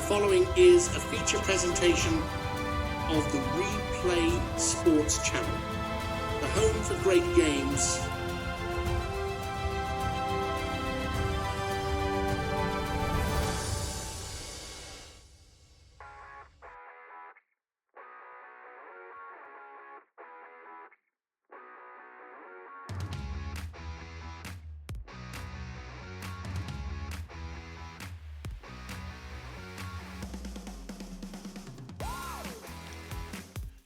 following is a feature presentation of the Replay Sports Channel, the home for great games.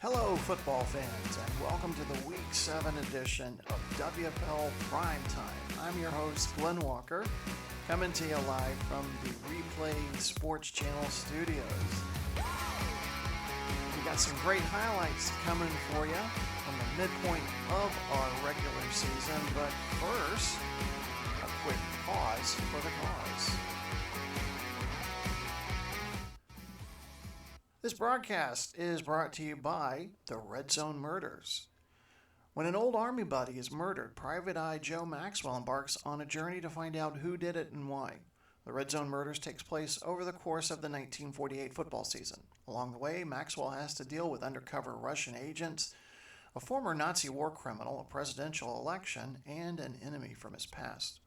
Hello, football fans, and welcome to the Week 7 edition of WFL Primetime. I'm your host, Glenn Walker, coming to you live from the Replay Sports Channel studios. We got some great highlights coming for you from the midpoint of our regular season, but first, a quick pause for the cause. This broadcast is brought to you by the Red Zone Murders. When an old Army buddy is murdered, Private Eye Joe Maxwell embarks on a journey to find out who did it and why. The Red Zone Murders takes place over the course of the 1948 football season. Along the way, Maxwell has to deal with undercover Russian agents, a former Nazi war criminal, a presidential election, and an enemy from his past.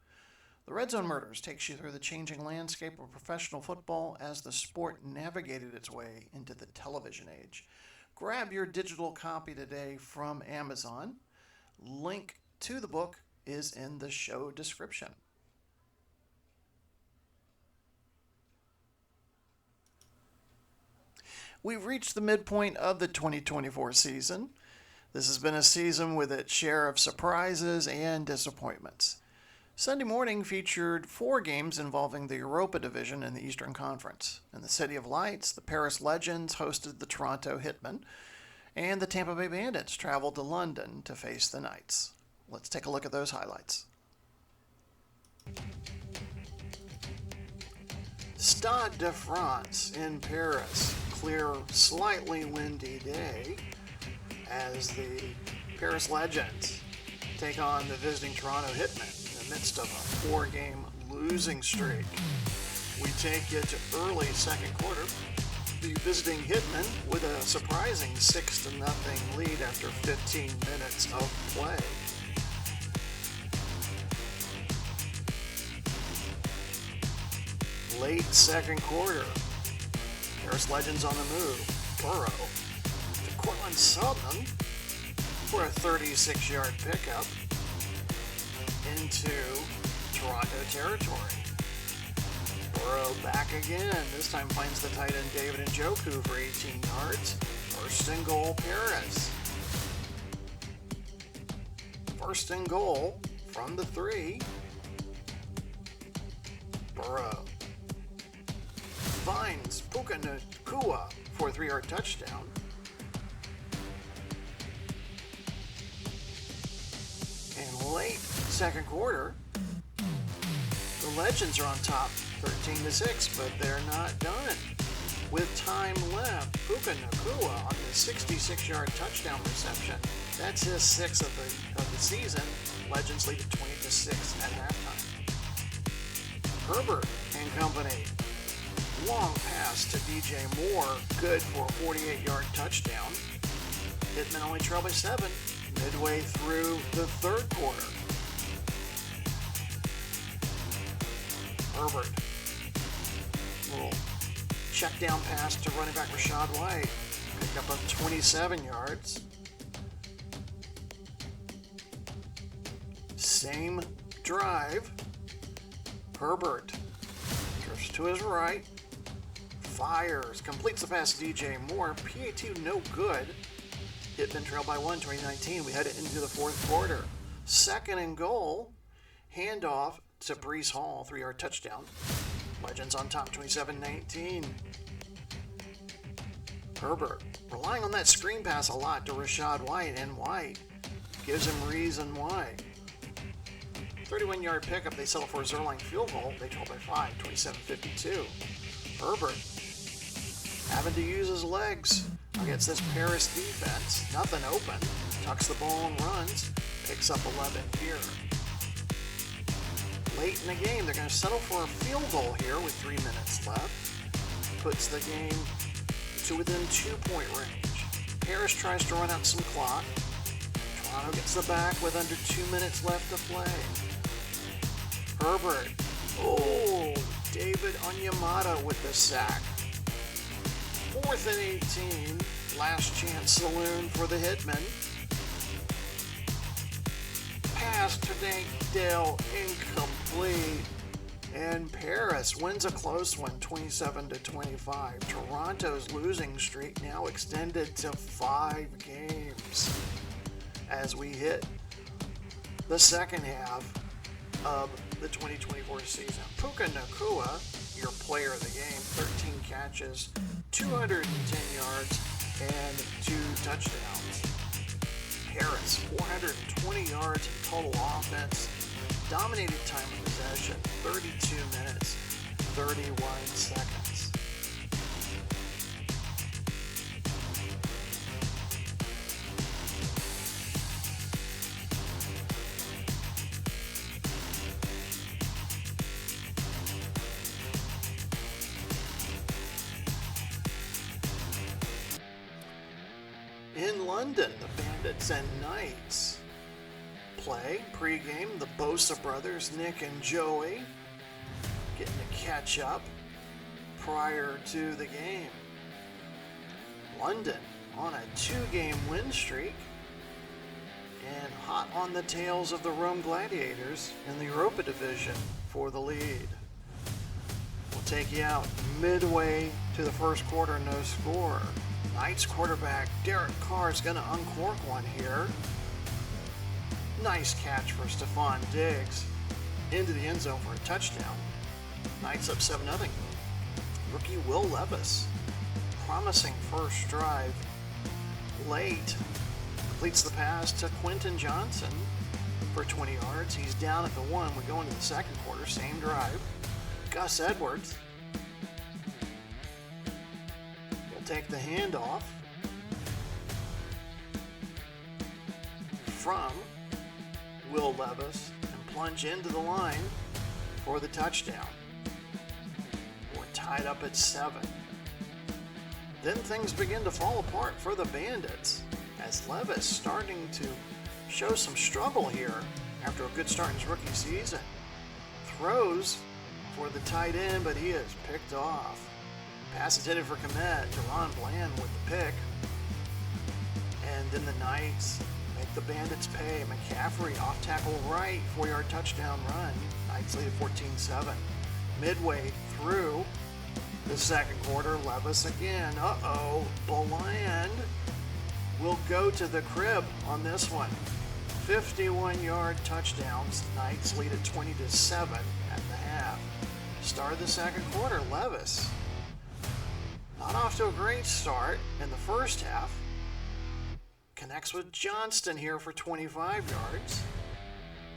The Red Zone Murders takes you through the changing landscape of professional football as the sport navigated its way into the television age. Grab your digital copy today from Amazon. Link to the book is in the show description. We've reached the midpoint of the 2024 season. This has been a season with its share of surprises and disappointments. Sunday morning featured 4 games involving the Europa Division in the Eastern Conference. In the City of Lights, the Paris Legends hosted the Toronto Hitmen, and the Tampa Bay Bandits traveled to London to face the Knights. Let's take a look at those highlights. Stade de France in Paris. Clear, slightly windy day as the Paris Legends take on the visiting Toronto Hitmen in the midst of a 4-game losing streak. We take you to early second quarter. The visiting Hitmen with a surprising 6-0 lead after 15 minutes of play. Late second quarter. Paris Legends on the move. Burrow to Cortland Sutton for a 36-yard pickup into Toronto territory. Burrow back again. This time finds the tight end David Njoku for 18 yards. First and goal, Paris. First and goal from the 3. Burrow finds Puka Nacua for a 3-yard touchdown. And late second quarter, the Legends are on top 13-6, but they're not done. With time left, Puka Nacua on the 66-yard touchdown reception. That's his 6th of the season. Legends lead at 20-6 at halftime. Herbert and company. Long pass to DJ Moore, good for a 48-yard touchdown. Hitmen only trail by 7 midway through the third quarter. Herbert, little check down pass to running back Rachaad White, pick up 27 yards. Same drive. Herbert drifts to his right. Fires, completes the pass to DJ Moore. PA2 no good. Hitmen trail by 1, 2019. We head into the fourth quarter. Second and goal. Handoff to Breece Hall, 3-yard touchdown. Legends on top, 27-19. Herbert relying on that screen pass a lot to Rachaad White, and White gives him reason why. 31-yard pickup. They settle for a Zerline field goal. They trail by 5, 27-52. Herbert having to use his legs against this Paris defense. Nothing open. Tucks the ball and runs. Picks up 11 here. Late in the game, they're going to settle for a field goal here with 3 minutes left. puts the game to within 2-point range. Harris tries to run out some clock. Toronto gets the back with under 2 minutes left to play. Herbert. Oh, David Onyemata with the sack. 4th and 18. Last chance saloon for the Hitmen. Pass to Nate Dale, incomplete. And Paris wins a close one, 27-25. Toronto's losing streak now extended to 5 games as we hit the second half of the 2024 season. Puka Nacua, your player of the game, 13 catches, 210 yards, and 2 touchdowns. Harris, 420 yards in total offense. Dominated time of possession, 32 minutes, 31 seconds. In London, the Bandits and Knights play pre-game. The Bosa brothers, Nick and Joey, getting to catch up prior to the game. London on a 2-game win streak and hot on the tails of the Rome Gladiators in the Europa Division for the lead. We'll take you out midway to the first quarter, no score. Knights quarterback Derek Carr is going to uncork one here. Nice catch for Stephon Diggs into the end zone for a touchdown. Knights up 7-0. Rookie Will Levis, promising first drive. Late, completes the pass to Quentin Johnson for 20 yards. He's down at the 1. We go into the second quarter, same drive. Gus Edwards will take the handoff from Will Levis and plunge into the line for the touchdown. We're tied up at 7. Then things begin to fall apart for the Bandits as Levis starting to show some struggle here after a good start in his rookie season. Throws for the tight end, but he is picked off. Pass intended for Komet. Deron Bland with the pick. And then the Knights make the Bandits pay. McCaffrey off tackle right, 4-yard touchdown run. Knights lead at 14-7. Midway through the second quarter, Levis again. Bland will go to the crib on this one. 51-yard touchdowns. Knights lead at 20-7 at the half. Start of the second quarter, Levis not off to a great start in the first half. Connects with Johnston here for 25 yards.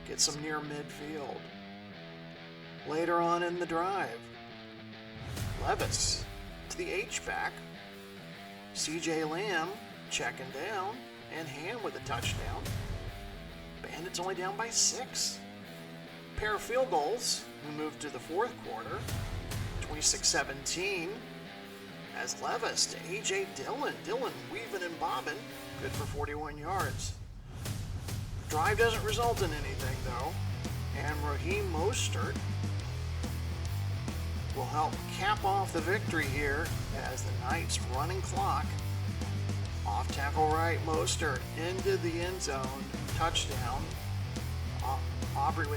Gets him near midfield. Later on in the drive, Levis to the H-back. CJ Lamb checking down, and Ham with a touchdown. Bandits only down by 6. Pair of field goals. We move to the fourth quarter. 26-17. As Levis to A.J. Dillon. Dillon weaving and bobbing. Good for 41 yards. Drive doesn't result in anything, though. And Raheem Mostert will help cap off the victory here as the Knights running clock. Off tackle right, Mostert into the end zone. Touchdown. Rydell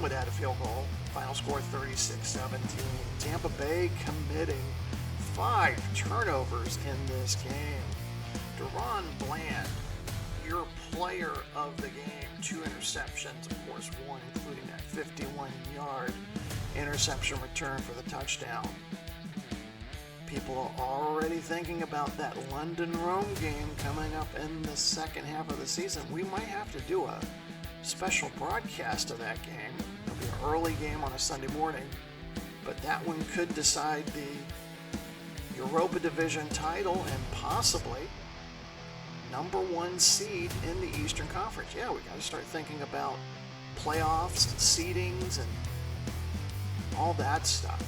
would add a field goal. Final score 36-17. Tampa Bay committing 5 turnovers in this game. Deron Bland, your player of the game. 2 interceptions, of course, 1 including that 51-yard interception return for the touchdown. People are already thinking about that London-Rome game coming up in the second half of the season. We might have to do a special broadcast of that game. It'll be an early game on a Sunday morning, but that one could decide the Europa Division title and possibly number 1 seed in the Eastern Conference. Yeah, we got to start thinking about playoffs and seedings and all that stuff.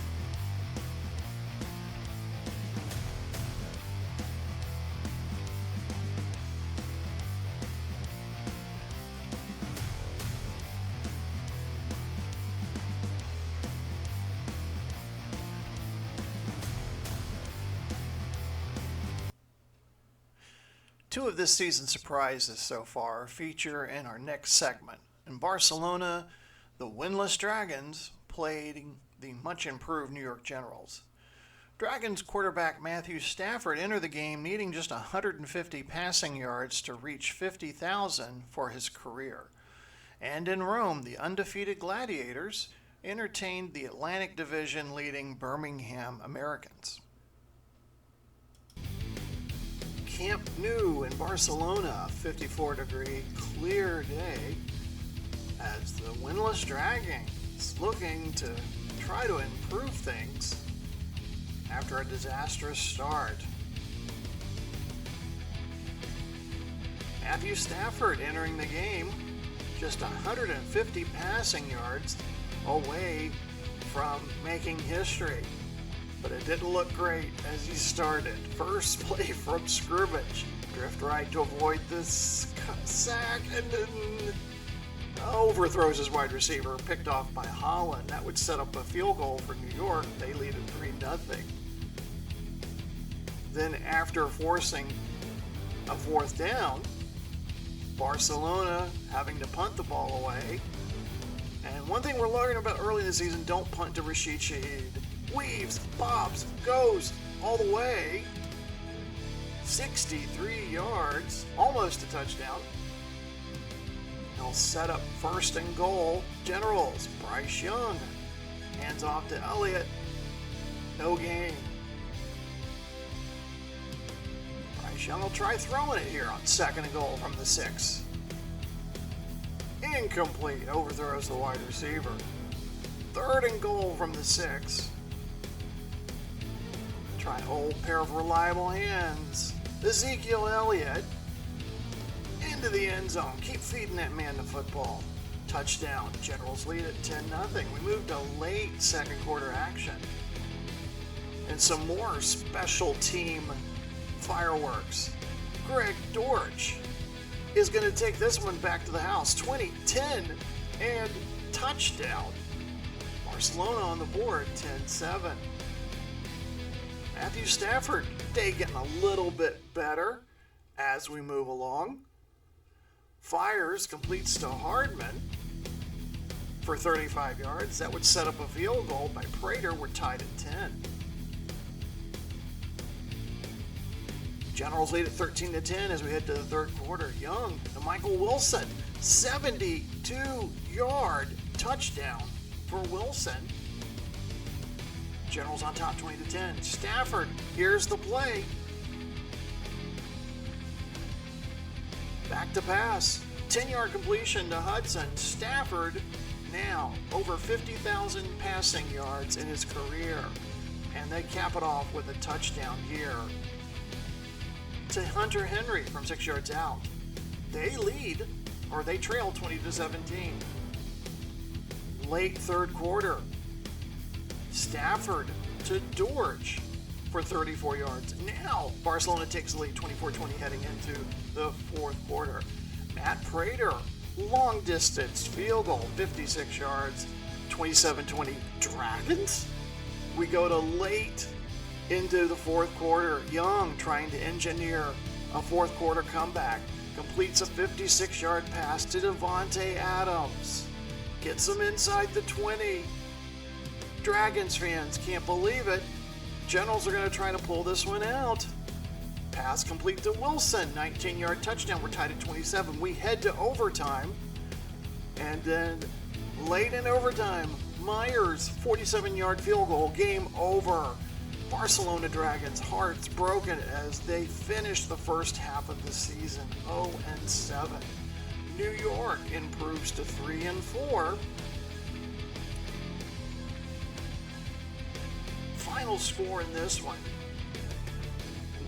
Two of this season's surprises so far feature in our next segment. In Barcelona, the winless Dragons played the much improved New York Generals. Dragons quarterback Matthew Stafford entered the game needing just 150 passing yards to reach 50,000 for his career. And in Rome, the undefeated Gladiators entertained the Atlantic Division leading Birmingham Americans. Camp Nou in Barcelona, 54-degree clear day, as the winless Dragons looking to try to improve things after a disastrous start. Matthew Stafford entering the game just 150 passing yards away from making history. But it didn't look great as he started. First play from scrimmage. Drift right to avoid this sack and then overthrows his wide receiver, picked off by Holland. That would set up a field goal for New York. They lead at 3-0. Then after forcing a fourth down, Barcelona having to punt the ball away. And one thing we're learning about early in the season, don't punt to Rashid Shaheed. Weaves, bobs, goes all the way. 63 yards, almost a touchdown. They'll set up first and goal. Generals, Bryce Young. Hands off to Elliott. No gain. Bryce Young will try throwing it here on second and goal from the 6. Incomplete. Overthrows the wide receiver. Third and goal from the 6. Try a whole pair of reliable hands. Ezekiel Elliott into the end zone. Keep feeding that man the football. Touchdown. Generals lead at 10-0. We moved to late second quarter action. And some more special team fireworks. Greg Dortch is going to take this one back to the house. 20-10 and touchdown. Barcelona on the board, 10-7. Matthew Stafford, day getting a little bit better as we move along. Fires, completes to Hardman for 35 yards. That would set up a field goal by Prater. We're tied at 10. Generals lead at 13-10 as we head to the third quarter. Young to Michael Wilson, 72-yard touchdown for Wilson. Generals on top, 20-10. Stafford, here's the play. Back to pass. 10-yard completion to Hudson. Stafford now over 50,000 passing yards in his career. And they cap it off with a touchdown here to Hunter Henry from 6 yards out. They lead, or they trail 20-17. Late third quarter. Stafford to Dortch for 34 yards. Now Barcelona takes the lead 24-20 heading into the fourth quarter. Matt Prater, long distance field goal, 56 yards, 27-20 Dragons. We go to late into the fourth quarter. Young trying to engineer a fourth quarter comeback. Completes a 56-yard pass to Devontae Adams. Gets him inside the 20. Dragons fans can't believe it. Generals are going to try to pull this one out. Pass complete to Wilson. 19-yard touchdown. We're tied at 27. We head to overtime. And then late in overtime, Myers, 47-yard field goal. Game over. Barcelona Dragons' hearts broken as they finish the first half of the season 0-7. New York improves to 3-4. Final score in this one: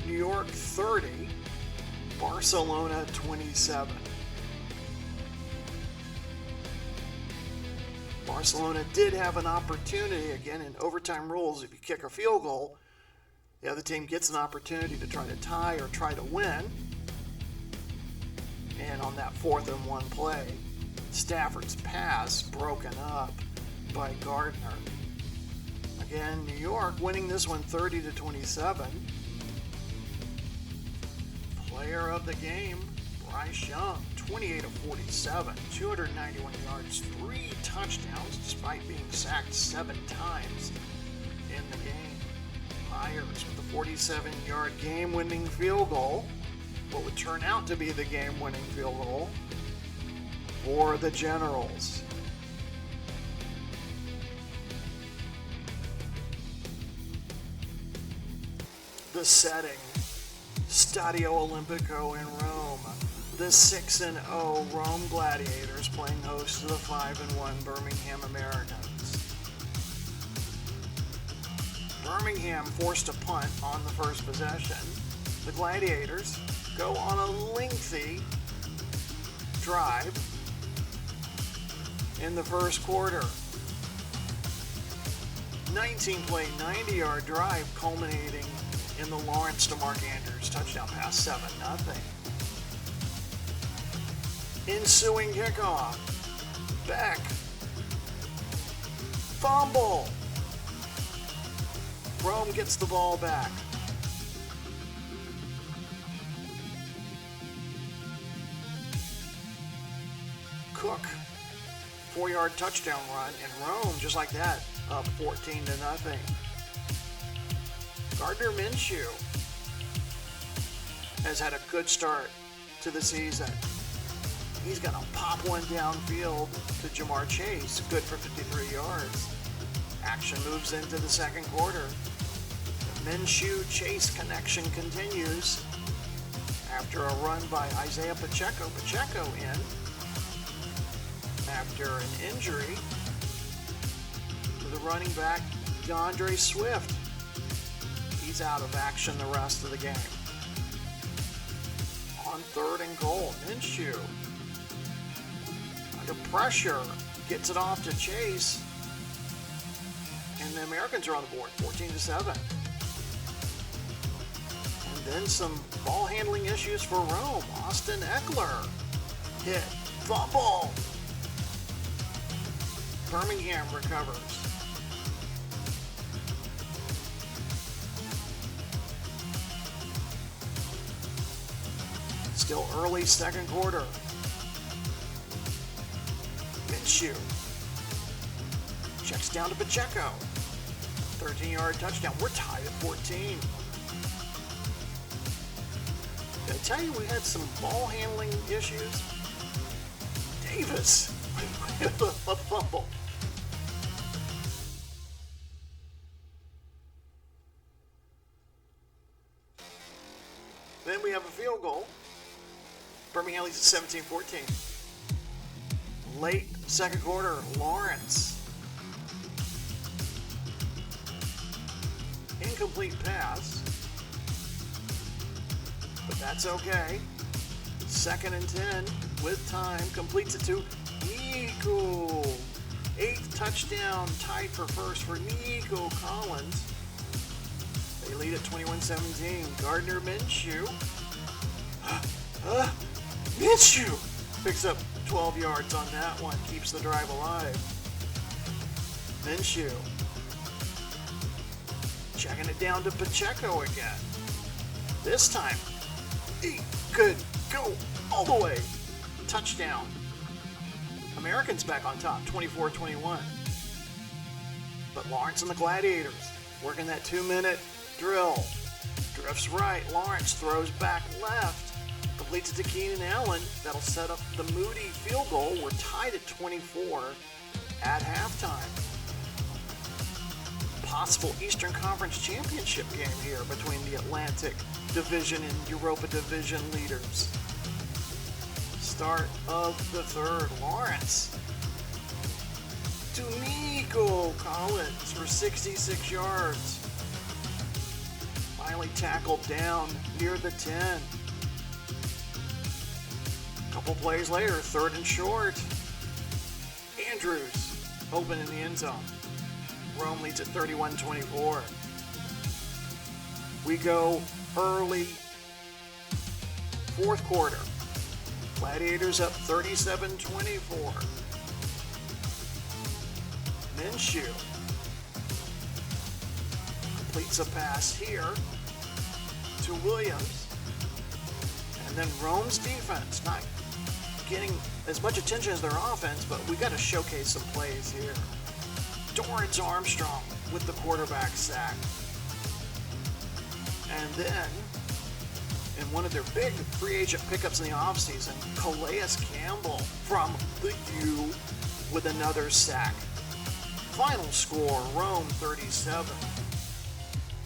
New York 30, Barcelona 27. Barcelona did have an opportunity, again in overtime rules, if you kick a field goal, the other team gets an opportunity to try to tie or try to win. And on that 4th-and-1 play, Stafford's pass broken up by Gardner. Again, New York winning this one 30-27. Player of the game, Bryce Young, 28 of 47, 291 yards, 3 touchdowns, despite being sacked 7 times in the game. Myers with the 47-yard game-winning field goal, what would turn out to be the game-winning field goal for the Generals. The setting, Stadio Olimpico in Rome. The 6-0 Rome Gladiators playing host to the 5-1 Birmingham Americans. Birmingham forced a punt on the first possession. The Gladiators go on a lengthy drive in the first quarter. 19-play, 90-yard drive culminating in the Lawrence to Mark Andrews touchdown pass, 7-0. Ensuing kickoff. Beck. Fumble. Rome gets the ball back. Cook. 4-yard touchdown run, and Rome, just like that, up 14-0. Gardner Minshew has had a good start to the season. He's going to pop one downfield to Jamar Chase, good for 53 yards. Action moves into the second quarter. The Minshew-Chase connection continues after a run by Isaiah Pacheco. Pacheco in after an injury to the running back DeAndre Swift. He's out of action the rest of the game. On 3rd and goal, Minshew under pressure gets it off to Chase, and the Americans are on the board, 14-7. And then some ball handling issues for Rome. Austin Eckler hit, fumble. Birmingham recovers. Still early second quarter. Minshew checks down to Pacheco. 13-yard touchdown. We're tied at 14. Did I tell you we had some ball handling issues? Davis with a fumble. Then we have a field goal. Birmingham leads at 17-14. Late second quarter, Lawrence. Incomplete pass. But that's okay. 2nd and 10 with time. Completes it to Nico. 8th touchdown, tied for first for Nico Collins. They lead at 21-17. Gardner Minshew. Minshew picks up 12 yards on that one, keeps the drive alive. Minshew checking it down to Pacheco again. This time, he could go all the way. Touchdown. Americans back on top, 24-21. But Lawrence and the Gladiators working that 2-minute drill. Drifts right, Lawrence throws back left. Completes it to Keenan Allen. That'll set up the Moody field goal. We're tied at 24 at halftime. Possible Eastern Conference Championship game here between the Atlantic Division and Europa Division leaders. Start of the third. Lawrence to Nico Collins for 66 yards. Finally tackled down near the 10. Couple plays later, 3rd and short. Andrews open in the end zone. Rome leads at 31-24. We go early 4th quarter. Gladiators up 37-24. Minshew completes a pass here to Williams. And then Rome's defense, not getting as much attention as their offense, but we got to showcase some plays here. Dorrance Armstrong with the quarterback sack. And then, in one of their big free agent pickups in the offseason, Calais Campbell from the U with another sack. Final score, Rome 37,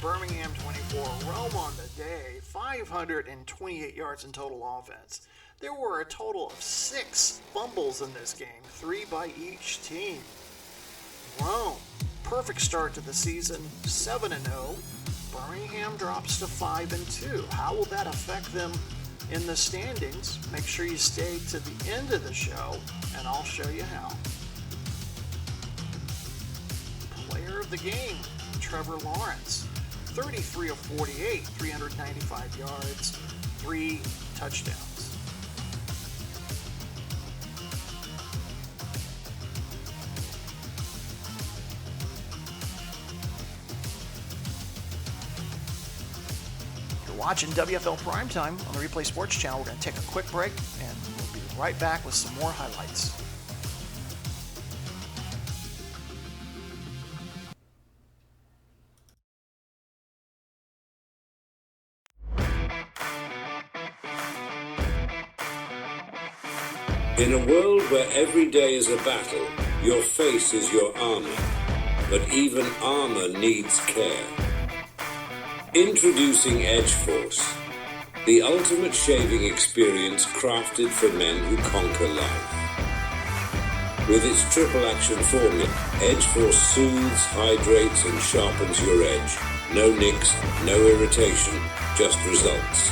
Birmingham 24. Rome on the day, 528 yards in total offense. There were a total of 6 fumbles in this game, 3 by each team. Rome, perfect start to the season, 7-0. Birmingham drops to 5-2. How will that affect them in the standings? Make sure you stay to the end of the show, and I'll show you how. Player of the game, Trevor Lawrence, 33 of 48, 395 yards, 3 touchdowns. Watching WFL Primetime on the Replay Sports Channel. We're going to take a quick break, and we'll be right back with some more highlights. In a world where every day is a battle, your face is your armor, but even armor needs care. Introducing Edge Force, the ultimate shaving experience crafted for men who conquer life. With its triple action formula, Edge Force soothes, hydrates, and sharpens your edge. No nicks, no irritation, just results.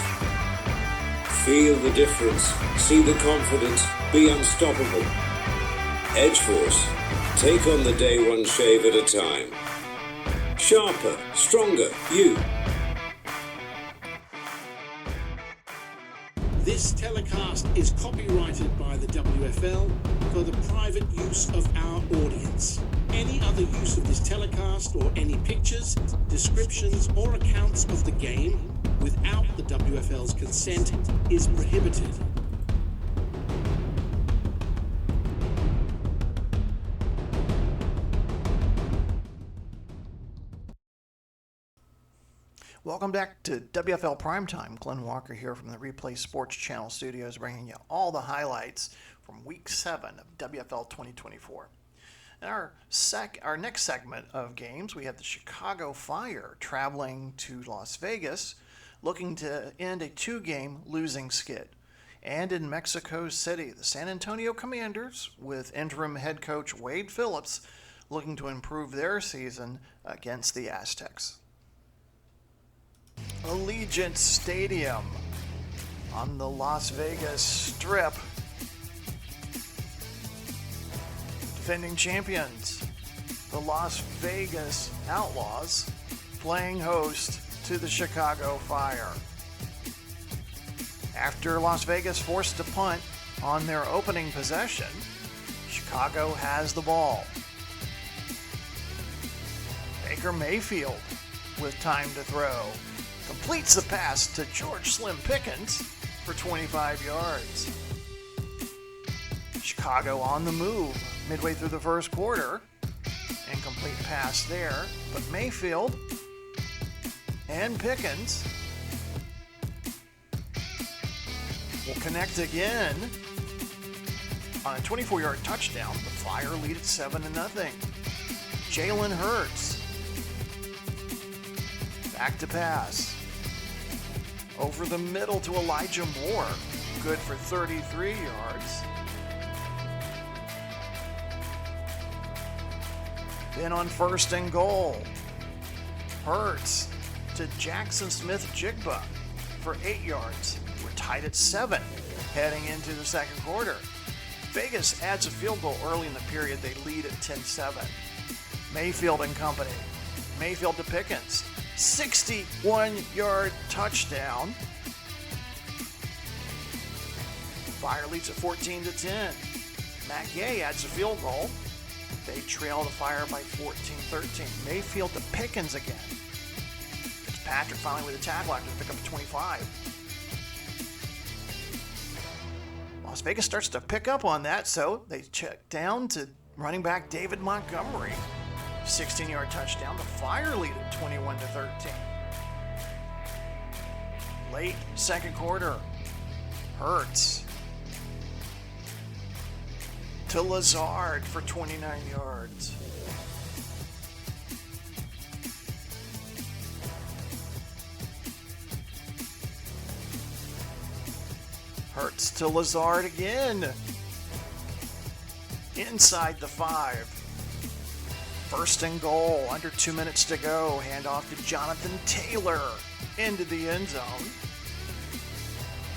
Feel the difference, see the confidence, be unstoppable. Edge Force, take on the day one shave at a time. Sharper, stronger, you. This telecast is copyrighted by the WFL for the private use of our audience. Any other use of this telecast or any pictures, descriptions, or accounts of the game without the WFL's consent is prohibited. Welcome back to WFL Primetime. Glenn Walker here from the Replay Sports Channel studios, bringing you all the highlights from Week 7 of WFL 2024. In our next segment of games, we have the Chicago Fire traveling to Las Vegas, looking to end a 2-game losing skid. And in Mexico City, the San Antonio Commanders, with interim head coach Wade Phillips, looking to improve their season against the Aztecs. Allegiant Stadium on the Las Vegas Strip. Defending champions, the Las Vegas Outlaws, playing host to the Chicago Fire. After Las Vegas forced to punt on their opening possession, Chicago has the ball. Baker Mayfield with time to throw completes the pass to George Slim Pickens for 25 yards. Chicago on the move midway through the first quarter. Incomplete pass there, but Mayfield and Pickens will connect again on a 24-yard touchdown. The Fire lead at 7-0. Jalen Hurts back to pass. Over the middle to Elijah Moore. Good for 33 yards. Then on 1st and goal, Hurts to Jackson Smith-Jigba for 8 yards. We're tied at 7 heading into the second quarter. Vegas adds a field goal early in the period. They lead at 10-7. Mayfield and company. Mayfield to Pickens. 61-yard touchdown. Fire leads at 14-10. Matt Gay adds a field goal. They trail the Fire by 14-13. Mayfield to Pickens again. Fitzpatrick finally with a tackle after the pick up 25. Las Vegas starts to pick up on that, so they check down to running back David Montgomery. 16-yard touchdown. The Fire lead at 21-13. Late second quarter. Hurts to Lazard for 29 yards. Hurts to Lazard again. Inside the 5. First and goal, under 2 minutes to go. Handoff to Jonathan Taylor into the end zone.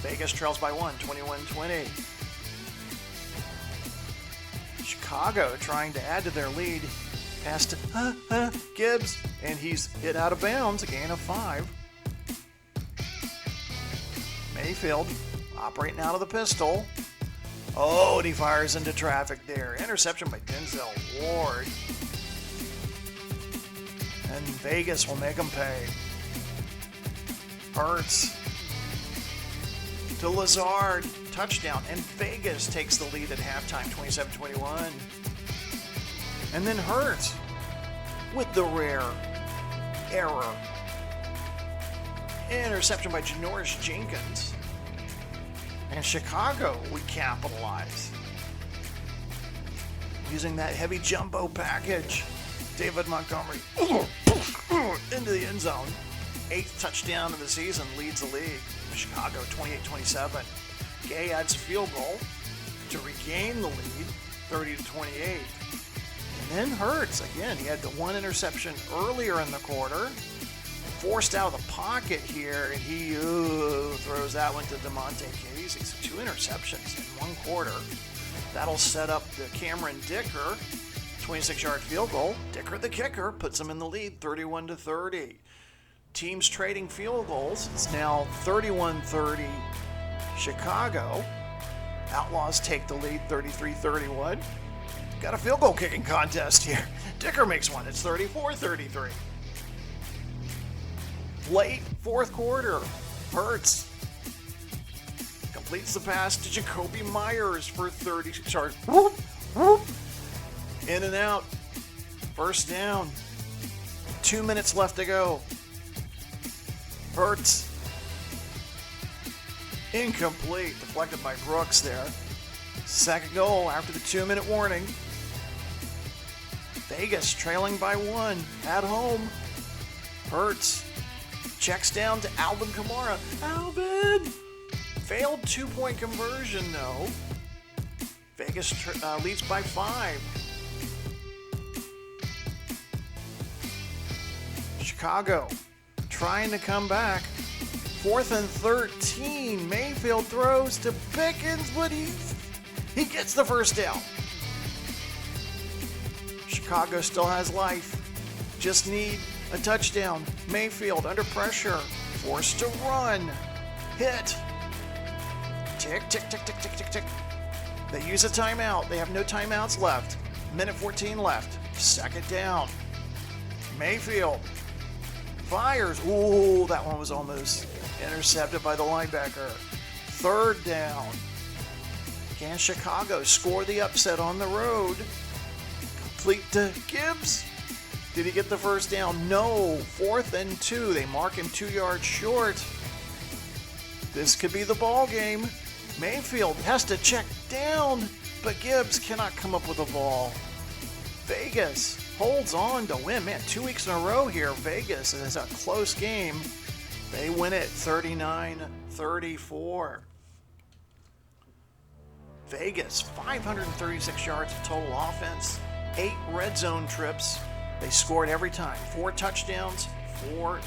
Vegas trails by 1, 21-20. Chicago trying to add to their lead. Pass to Gibbs, and he's hit out of bounds, a gain of 5. Mayfield operating out of the pistol. Oh, and he fires into traffic there. Interception by Denzel Ward. And Vegas will make him pay. Hurts to Lazard. Touchdown. And Vegas takes the lead at halftime, 27-21. And then Hurts with the rare error. Interception by Janoris Jenkins. And Chicago would capitalize. Using that heavy jumbo package. David Montgomery into the end zone. 8th touchdown of the season, leads the league. Chicago 28-27. Gay adds a field goal to regain the lead, 30-28. And then Hurts, again, he had the one interception earlier in the quarter. Forced out of the pocket here, and he throws that one to DeMonte Casey. So 2 interceptions in 1 quarter. That'll set up the Cameron Dicker 26-yard field goal. Dicker, the kicker, puts them in the lead, 31-30. Teams trading field goals. It's now 31-30 Chicago. Outlaws take the lead, 33-31. Got a field goal kicking contest here. Dicker makes one. It's 34-33. Late fourth quarter. Hurts completes the pass to Jacoby Myers for 30 yards. In and out. First down. 2 minutes left to go. Hurts. Incomplete. Deflected by Brooks there. Second goal after the 2-minute warning. Vegas trailing by 1 at home. Hurts checks down to Alvin Kamara. Alvin! Failed 2-point conversion though. Vegas leads by 5. Chicago trying to come back. 4th and 13. Mayfield throws to Pickens, but he gets the first down. Chicago still has life. Just need a touchdown. Mayfield under pressure. Forced to run. Hit. Tick, tick, tick, tick, tick, tick, tick. They use a timeout. They have no timeouts left. Minute 14 left. Second down. Mayfield fires. Ooh, that one was almost intercepted by the linebacker. Third down. Can Chicago score the upset on the road? Complete to Gibbs. Did he get the first down? No. 4th and 2. They mark him 2 yards short. This could be the ball game. Mayfield has to check down, but Gibbs cannot come up with a ball. Vegas holds on to win. Man, 2 weeks in a row here. Vegas is a close game. They win it 39-34. Vegas, 536 yards of total offense, 8 red zone trips. They scored every time. 4 touchdowns, 4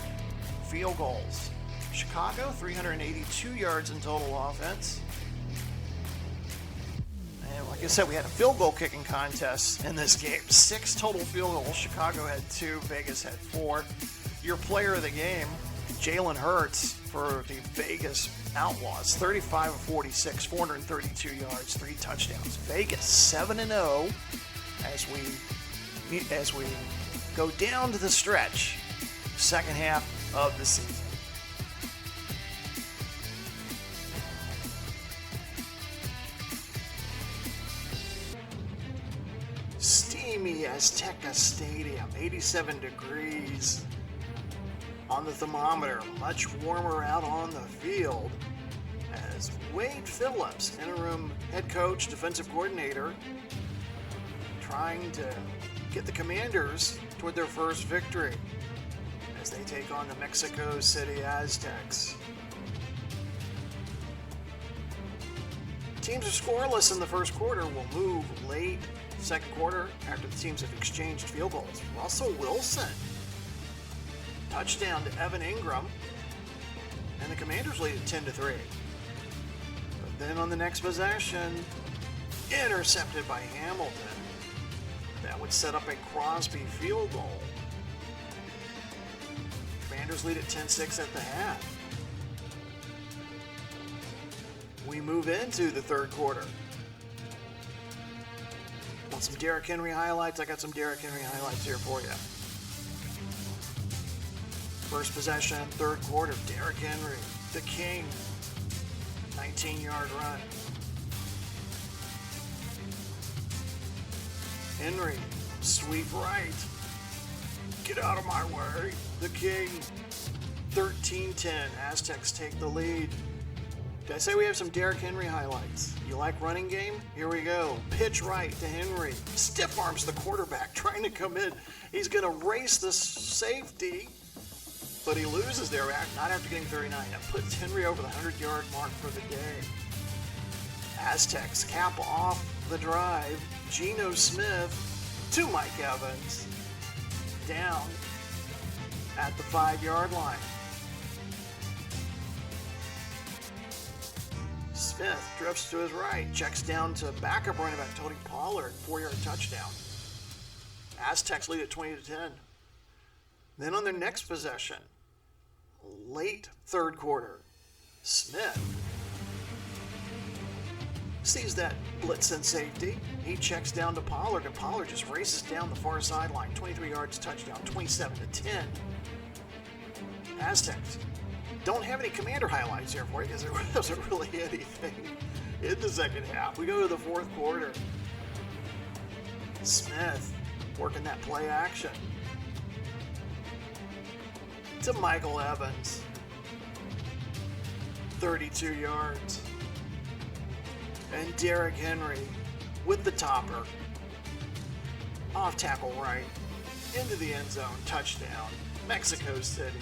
field goals. Chicago, 382 yards in total offense. And like I said, we had a field goal kicking contest in this game. 6 total field goals. Chicago had 2, Vegas had 4. Your player of the game, Jalen Hurts for the Vegas Outlaws, 35 of 46, 432 yards, 3 touchdowns. Vegas 7-0 as we go down to the stretch, second half of the season. Azteca Stadium, 87 degrees on the thermometer, much warmer out on the field as Wade Phillips, interim head coach, defensive coordinator, trying to get the Commanders toward their first victory as they take on the Mexico City Aztecs. Teams are scoreless in the first quarter. Will move late second quarter after the teams have exchanged field goals. Russell Wilson, touchdown to Evan Ingram, and the Commanders lead at 10-3. But then on the next possession, intercepted by Hamilton. That would set up a Crosby field goal. Commanders lead at 10-6 at the half. We move into the third quarter. Want some Derrick Henry highlights? I got some Derrick Henry highlights here for you. First possession, third quarter, Derrick Henry, the king, 19-yard run. Henry, sweep right. Get out of my way, the king. 13-10, Aztecs take the lead. Did I say we have some Derrick Henry highlights? You like running game? Here we go. Pitch right to Henry. Stiff arms the quarterback trying to come in. He's going to race the safety, but he loses there, not after getting 39. That puts Henry over the 100-yard mark for the day. Aztecs cap off the drive. Geno Smith to Mike Evans. Down at the 5-yard line. Smith drifts to his right, checks down to backup running back Tony Pollard, 4-yard touchdown. Aztecs lead at 20-10. Then on their next possession, late third quarter, Smith sees that blitz and safety. He checks down to Pollard, and Pollard just races down the far sideline, 23 yards touchdown, 27-10. Aztecs don't have any Commander highlights here for you because there wasn't really anything in the second half. We go to the fourth quarter. Smith working that play action to Michael Evans, 32 yards. And Derrick Henry with the topper, off tackle right, into the end zone, touchdown, Mexico City.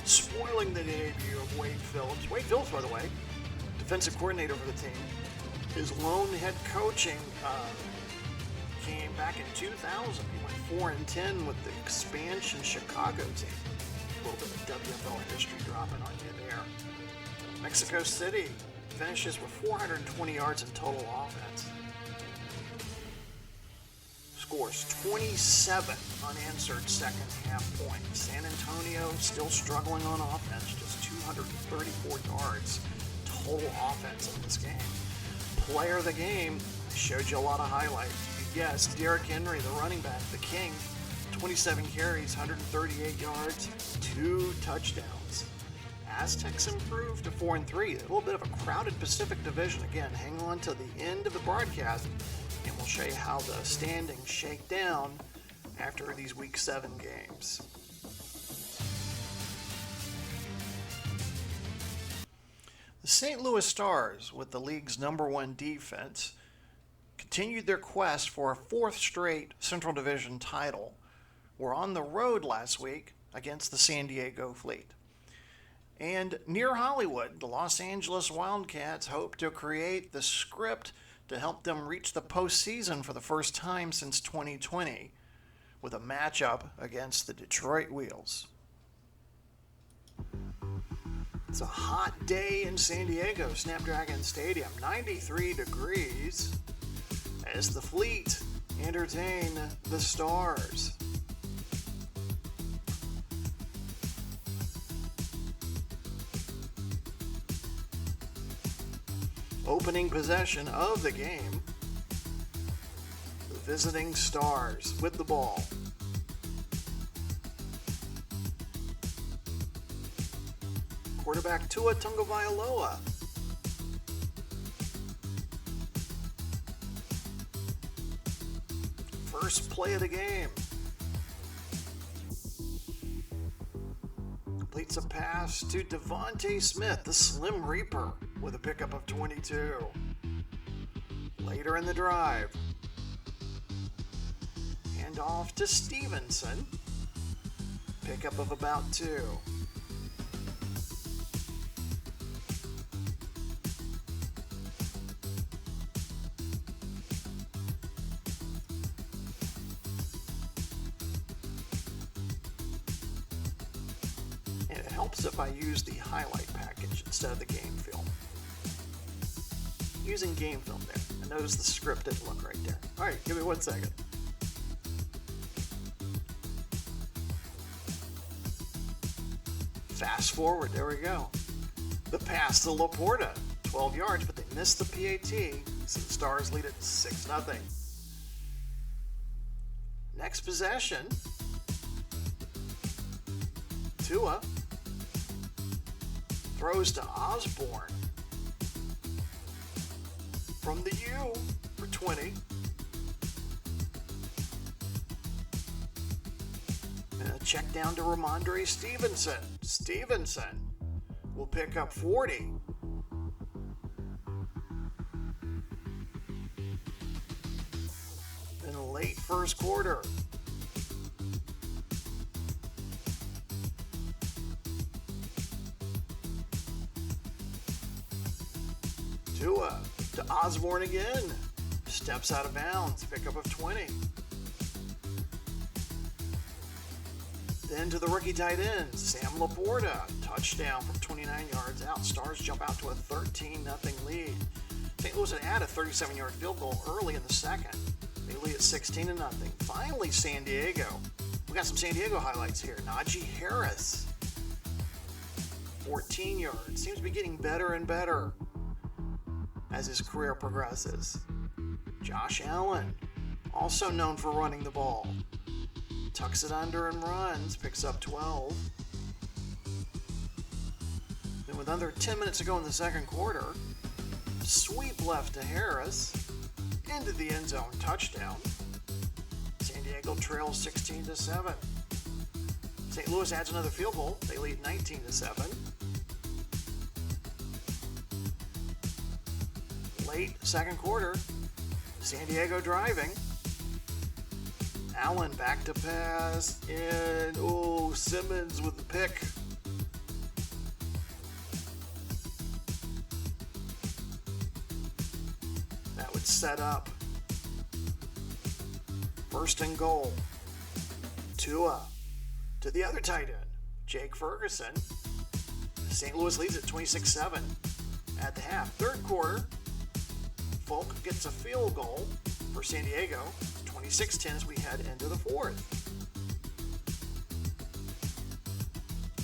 Spoiling the debut of Wade Phillips. Wade Phillips, by the way, defensive coordinator for the team. His lone head coaching came back in 2000. He went 4-10 with the expansion Chicago team. A little bit of WFL history dropping on you there. Mexico City finishes with 420 yards in total offense. Scores 27 unanswered second half points. San Antonio still struggling on offense, just 234 yards total offense in this game. Player of the game, I showed you a lot of highlights. You guessed, Derrick Henry, the running back, the king, 27 carries, 138 yards, 2 touchdowns. Aztecs improved to 4-3. A little bit of a crowded Pacific Division. Again, hang on to the end of the broadcast, and we'll show you how the standings shake down after these Week 7 games. The St. Louis Stars, with the league's #1 defense, continued their quest for a 4th straight Central Division title. Were on the road last week against the San Diego Fleet. And near Hollywood, the Los Angeles Wildcats hope to create the script to help them reach the postseason for the first time since 2020 with a matchup against the Detroit Wheels. It's a hot day in San Diego, Snapdragon Stadium, 93 degrees as the Fleet entertain the Stars. Opening possession of the game, the visiting Stars with the ball. Quarterback Tua Tagovailoa. first play of the game. Completes a pass to Devontae Smith, the Slim Reaper, with a pickup of 22. Later in the drive, hand off to Stevenson, pickup of about 2. And it helps if I use the highlight package instead of the game film. Using game film there. And notice the script didn't look right there. Alright, give me 1 second. Fast forward, there we go. The pass to Laporta, 12 yards, but they missed the PAT, so the Stars lead it 6-0. Next possession, Tua throws to Osborne from the U for 20. And a check down to Ramondre Stevenson. Stevenson will pick up 40. In the late first quarter, Tua to Osborne again. Steps out of bounds, pickup of 20. Then to the rookie tight end, Sam Laporta. Touchdown from 29 yards out. Stars jump out to a 13-0 lead. St. Louis had had a 37-yard field goal early in the second. They lead at 16-0. Finally, San Diego. We got some San Diego highlights here. Najee Harris, 14 yards. Seems to be getting better and better as his career progresses. Josh Allen, also known for running the ball, tucks it under and runs, picks up 12. Then with under 10 minutes to go in the second quarter, sweep left to Harris, into the end zone, touchdown. San Diego trails 16-7. St. Louis adds another field goal. They lead 19-7. Late second quarter, San Diego driving. Allen back to pass, and Simmons with the pick. That would set up first and goal. Tua to the other tight end, Jake Ferguson. St. Louis leads at 26-7 at the half. Third quarter, Folk gets a field goal for San Diego. 26-10 as we head into the fourth.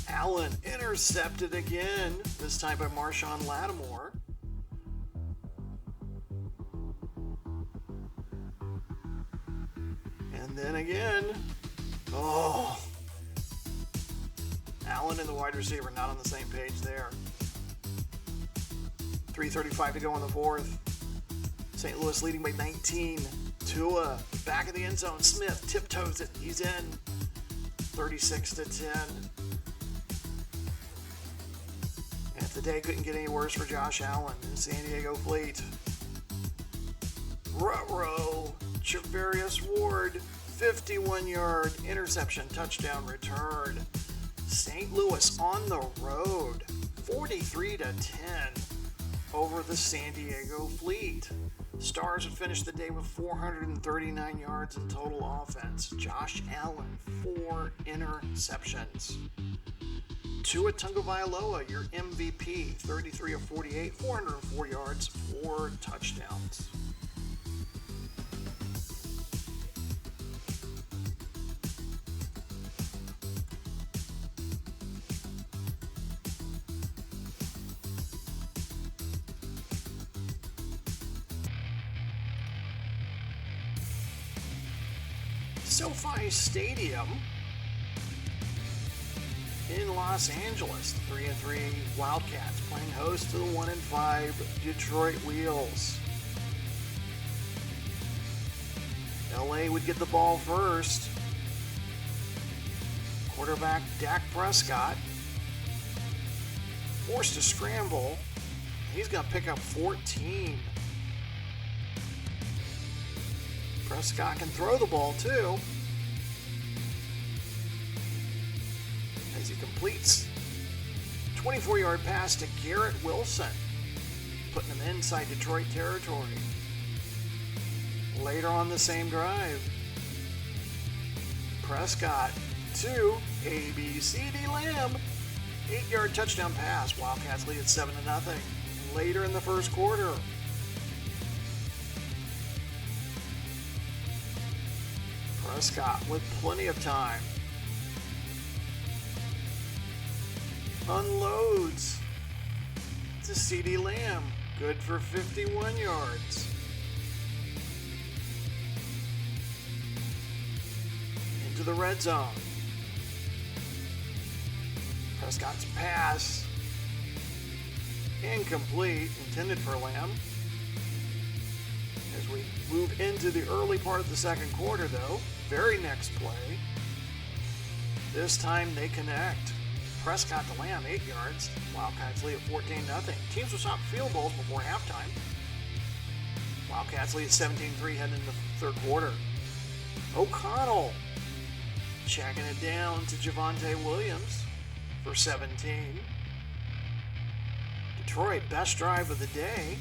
Allen intercepted again, this time by Marshawn Lattimore. And then again, Allen and the wide receiver not on the same page there. 3:35 to go in the fourth. St. Louis leading by 19. Tua back in the end zone. Smith tiptoes it. He's in. 36-10. And if the day couldn't get any worse for Josh Allen in San Diego Fleet. Ruh-roh. Javarius Ward. 51-yard interception touchdown return. St. Louis on the road. 43-10 over the San Diego Fleet. Stars have finished the day with 439 yards in total offense. Josh Allen, 4 interceptions. Tua Tagovailoa, your MVP, 33 of 48, 404 yards, 4 touchdowns. SoFi Stadium in Los Angeles. 3-3 Wildcats playing host to the 1-5 Detroit Wheels. LA would get the ball first. Quarterback Dak Prescott forced to scramble. He's going to pick up 14. Prescott can throw the ball too, as he completes 24-yard pass to Garrett Wilson, putting him inside Detroit territory. Later on the same drive, Prescott to CeeDee Lamb, 8-yard touchdown pass. Wildcats lead at 7-0. Later in the first quarter, Prescott with plenty of time unloads to CeeDee Lamb, good for 51 yards. Into the red zone. Prescott's pass incomplete, intended for Lamb. As we move into the early part of the second quarter, though, very next play, this time they connect. Prescott to Lamb, 8 yards. Wildcats lead at 14-0. Teams will shot field goals before halftime. Wildcats lead at 17-3 heading into the third quarter. O'Connell checking it down to Javonte Williams for 17. Detroit, best drive of the day.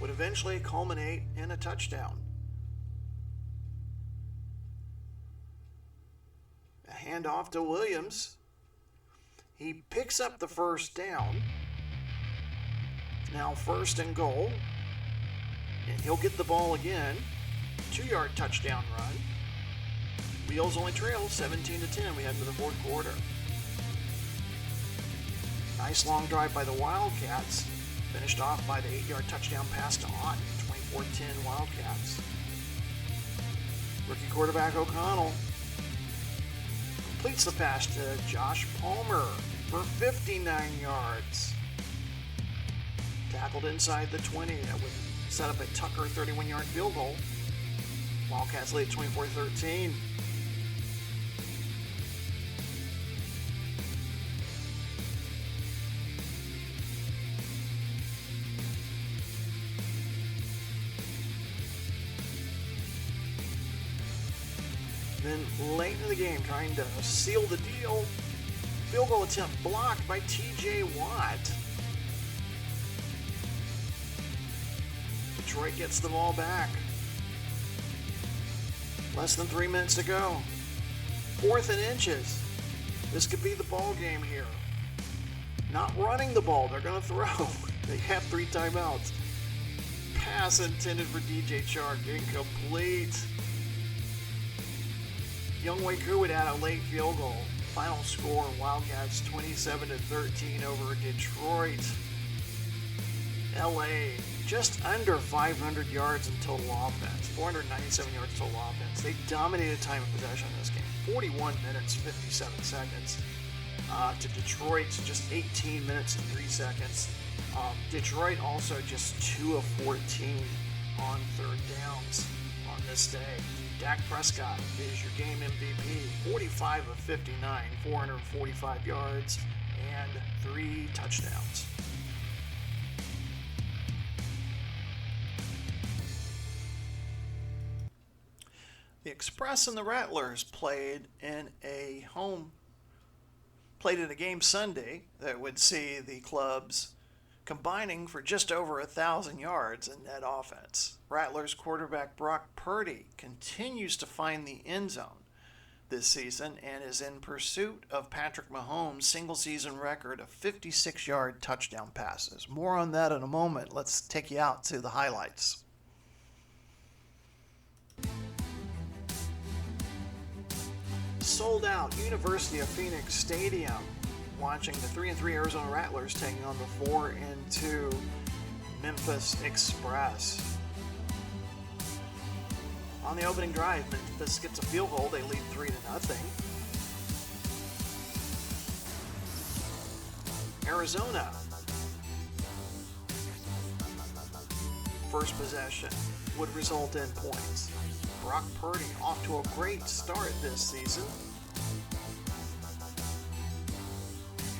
Would eventually culminate in a touchdown. A handoff to Williams. He picks up the first down. Now 1st and goal. And he'll get the ball again. 2-yard touchdown run. Wheels only trail 17-10. We head into the fourth quarter. Nice long drive by the Wildcats. Finished off by the 8-yard touchdown pass to Ott. 24-10 Wildcats. Rookie quarterback O'Connell completes the pass to Josh Palmer for 59 yards. Tackled inside the 20. That would set up a Tucker 31-yard field goal. Wildcats lead 24-13. Then late in the game, trying to seal the deal, field goal attempt blocked by T.J. Watt. Detroit gets the ball back. Less than 3 minutes to go. 4th and inches. This could be the ball game here. Not running the ball, they're going to throw. They have 3 timeouts. Pass intended for DJ Chark, incomplete. Younghoe Koo would add a late field goal. Final score, Wildcats 27-13 over Detroit. LA just under 500 yards in total offense, 497 yards total offense. They dominated time of possession in this game, 41 minutes, 57 seconds. To Detroit's just 18 minutes and 3 seconds. Detroit also just 2 of 14 on third downs on this day. Dak Prescott is your game MVP, 45 of 59, 445 yards, and 3 touchdowns. The Express and the Rattlers played in a game Sunday that would see the clubs combining for just over 1,000 yards in net offense. Rattlers quarterback Brock Purdy continues to find the end zone this season and is in pursuit of Patrick Mahomes' single-season record of 56-yard touchdown passes. More on that in a moment. Let's take you out to the highlights. Sold out University of Phoenix Stadium. Watching the 3-3 Arizona Rattlers taking on the 4-2 Memphis Express. On the opening drive, Memphis gets a field goal. They lead 3-0. first possession would result in points. Brock Purdy off to a great start this season,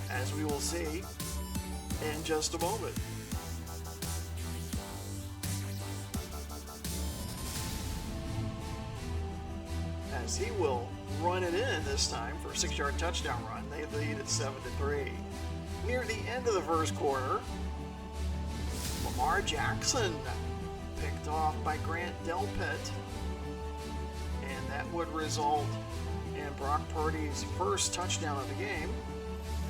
as we will see in just a moment. As he will run it in this time for a 6-yard touchdown run. They lead at 7-3. Near the end of the first quarter, Lamar Jackson picked off by Grant Delpit, and that would result in Brock Purdy's first touchdown of the game.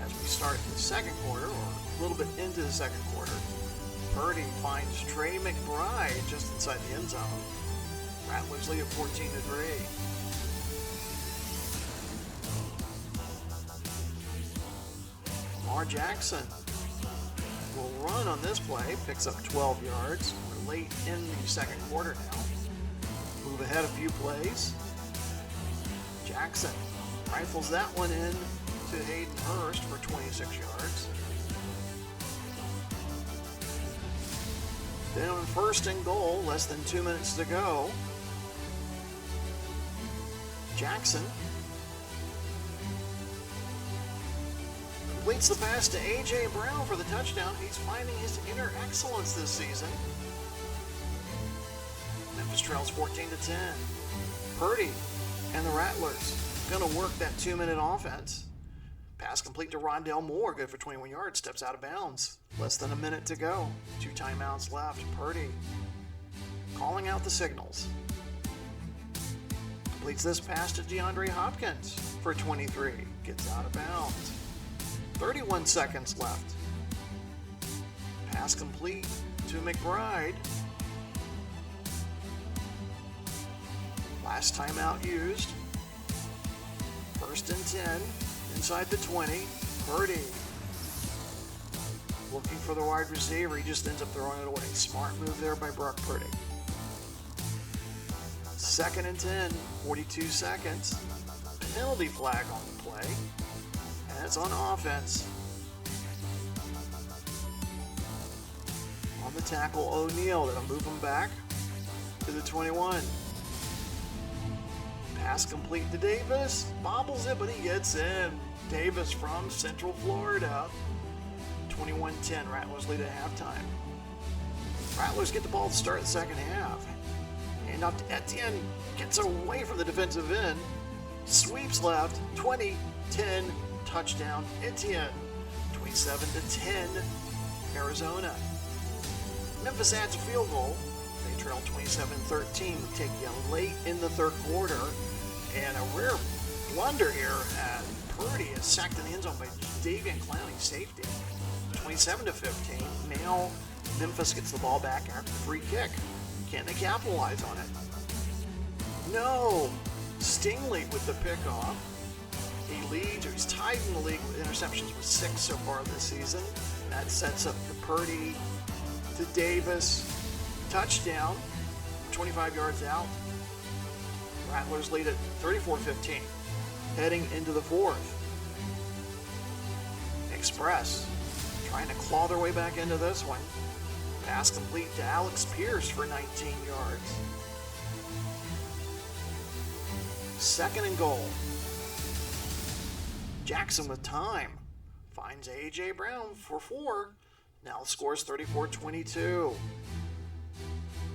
As we start the second quarter, or a little bit into the second quarter, Purdy finds Trey McBride just inside the end zone. Rattlers lead at 14-3. Lamar Jackson will run on this play, picks up 12 yards. We're late in the second quarter now. Move ahead a few plays. Jackson rifles that one in to Hayden Hurst for 26 yards. Then on first and goal, less than 2 minutes to go, Jackson completes the pass to A.J. Brown for the touchdown. He's finding his inner excellence this season. Memphis trails 14-10. Purdy and the Rattlers going to work that 2-minute offense. Pass complete to Rondell Moore, good for 21 yards, steps out of bounds. Less than a minute to go. 2 timeouts left. Purdy calling out the signals. Completes this pass to DeAndre Hopkins for 23. Gets out of bounds. 31 seconds left. Pass complete to McBride. Last timeout used. First and 10. Inside the 20. Purdy looking for the wide receiver. He just ends up throwing it away. Smart move there by Brock Purdy. Second and 10. 42 seconds. Penalty flag on the play. And it's on offense. On the tackle, O'Neal. That'll move him back to the 21. Pass complete to Davis. Bobbles it, but he gets in. Davis from Central Florida. 21-10. Rattlers lead at halftime. Rattlers get the ball to start the second half. And off to Etienne. Gets away from the defensive end. Sweeps left. 20-10. Touchdown. Etienne. 27-10. Arizona. Memphis adds a field goal. They trail 27-13. We take you late in the third quarter. And a rare blunder here. Purdy is sacked in the end zone by Davian Clowney, safety. 27-15. Now Memphis gets the ball back after the free kick. Can they capitalize on it? No. Stingley with the pickoff. He leads, or he's tied in the league with interceptions with 6 so far this season. That sets up the Purdy to Davis touchdown, 25 yards out. Rattlers lead at 34-15, heading into the fourth. Express trying to claw their way back into this one. Pass complete to Alex Pierce for 19 yards. Second and goal. Jackson with time. Finds A.J. Brown for 4. Now scores 34-22.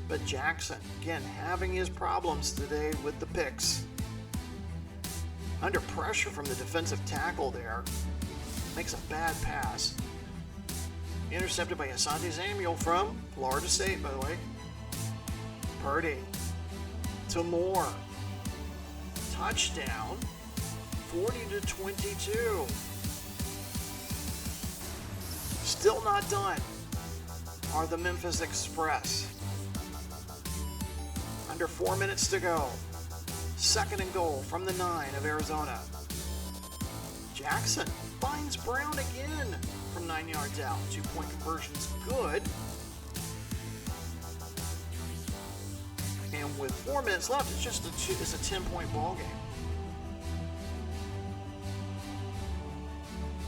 But Jackson, again, having his problems today with the picks. Under pressure from the defensive tackle there. Makes a bad pass. Intercepted by Asante Samuel from Florida State, by the way. Purdy to Moore. Touchdown. 40-22. Still not done are the Memphis Express. Under 4 minutes to go. Second and goal from the 9 of Arizona. Jackson finds Brown again from 9 yards out. 2-point conversion's good. And with 4 minutes left, it's a 10-point ball game.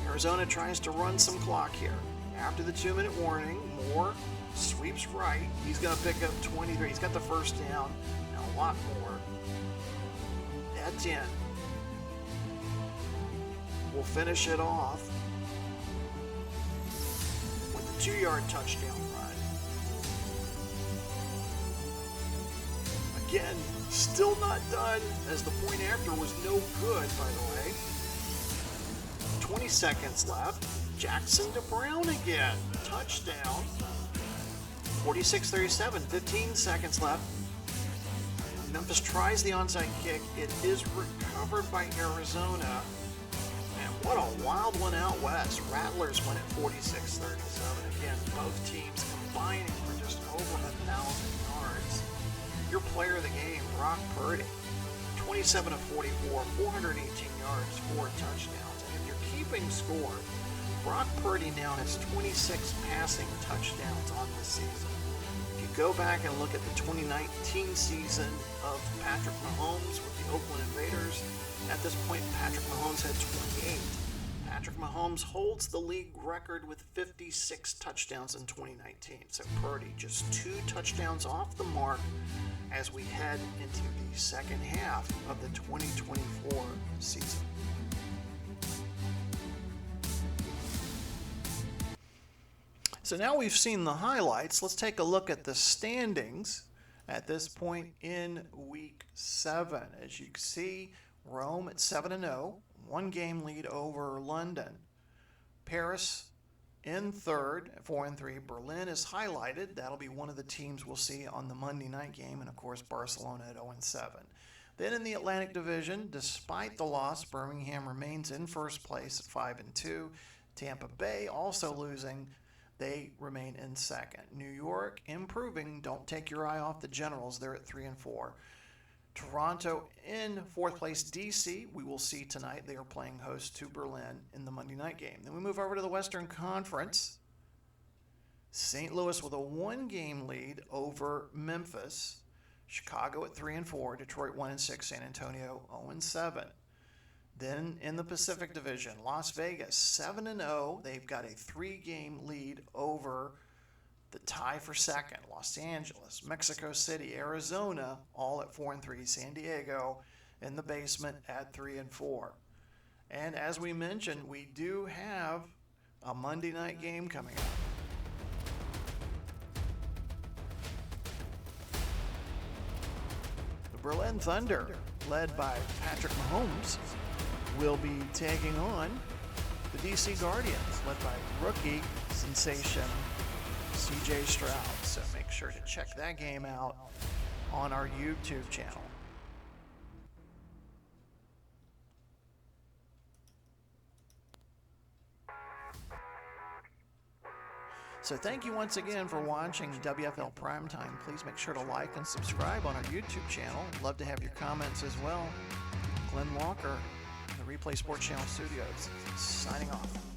Arizona tries to run some clock here. After the 2-minute warning, Moore Sweeps right. He's going to pick up 23. He's got the first down and a lot more. Etienne will finish it off with a 2-yard touchdown run. Again, still not done, as the point after was no good, by the way. 20 seconds left. Jackson to Brown again. Touchdown. 46-37, 15 seconds left. Memphis tries the onside kick. It is recovered by Arizona. And what a wild one out west. Rattlers win at 46-37. Again, both teams combining for just over 1,000 yards. Your player of the game, Brock Purdy, 27 of 44, 418 yards, 4 touchdowns. And if you're keeping score, Brock Purdy now has 26 passing touchdowns on this season. If you go back and look at the 2019 season of Patrick Mahomes with the Oakland Invaders, at this point Patrick Mahomes had 28. Patrick Mahomes holds the league record with 56 touchdowns in 2019. So Purdy just 2 touchdowns off the mark as we head into the second half of the 2024 season. So now we've seen the highlights. Let's take a look at the standings at this point in Week 7. As you can see, Rome at 7-0, 1 game lead over London. Paris in third, 4-3. Berlin is highlighted. That'll be one of the teams we'll see on the Monday night game. And, of course, Barcelona at 0-7. Then in the Atlantic Division, despite the loss, Birmingham remains in first place at 5-2. Tampa Bay also losing. They remain in second. New York improving. Don't take your eye off the Generals. They're at 3-4. Toronto in fourth place. DC, we will see tonight. They are playing host to Berlin in the Monday night game. Then we move over to the Western Conference. St. Louis with a 1-game lead over Memphis. Chicago at 3-4. Detroit 1-6. San Antonio 0-7. Then in the Pacific Division, Las Vegas 7-0. They've got a 3-game lead over the tie for second. Los Angeles, Mexico City, Arizona, all at 4-3. San Diego in the basement at 3-4. And as we mentioned, we do have a Monday night game coming up. The Berlin Thunder, led by Patrick Mahomes, will be taking on the DC Guardians, led by rookie sensation CJ Stroud. So make sure to check that game out on our YouTube channel. So thank you once again for watching WFL Primetime. Please make sure to like and subscribe on our YouTube channel. Love to have your comments as well. Glenn Walker, the Replay Sports Channel Studios, signing off.